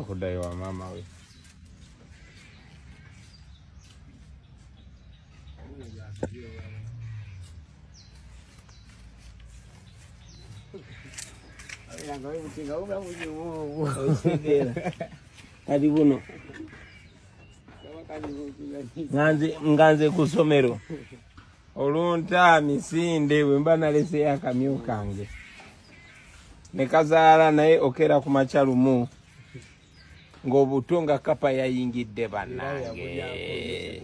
Kudai wa mama we. Kadi bubuno. Nganze kusomero. Olunta misinde wemba nalese yakamyo kange. Nekazala naye okera ku machalumu. Ngobutunga kapa yayingidde bannange.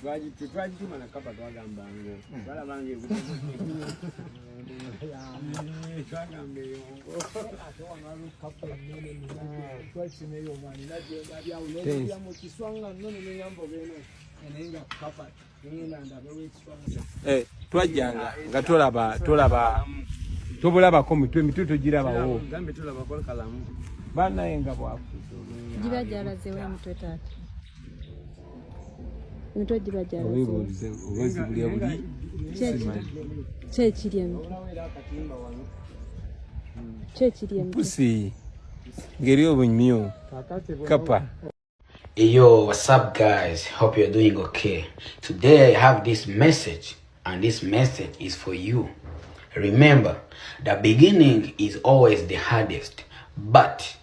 Twaji tumana kapa twagamba ngo. Bala bange twagamba yongo. Atwana kapa nene twachine yo mani naje bya ulezi ya mu kiswanga none nyambo beno. Enenga kapa nina ndabewe kiswanga. Twajanga nga tolaba tobulaba ko mitwe mituto girabawo. Ngambe tulaba ko kalamu. Bana yenga bwafu. Jiba jaraze we mutwe tatu. Mutwe jiba jaraze. Obuzi buli buli. Chechiriye. Pusi. Ngeri obunyimyo. Kapa. Yo, what's up guys? Hope you're doing okay. Today I have this message, and this message is for you. Remember, the beginning is always the hardest, but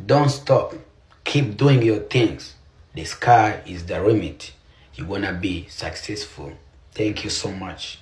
don't stop. Keep doing your things. The sky is the limit. You're gonna be successful. Thank you so much.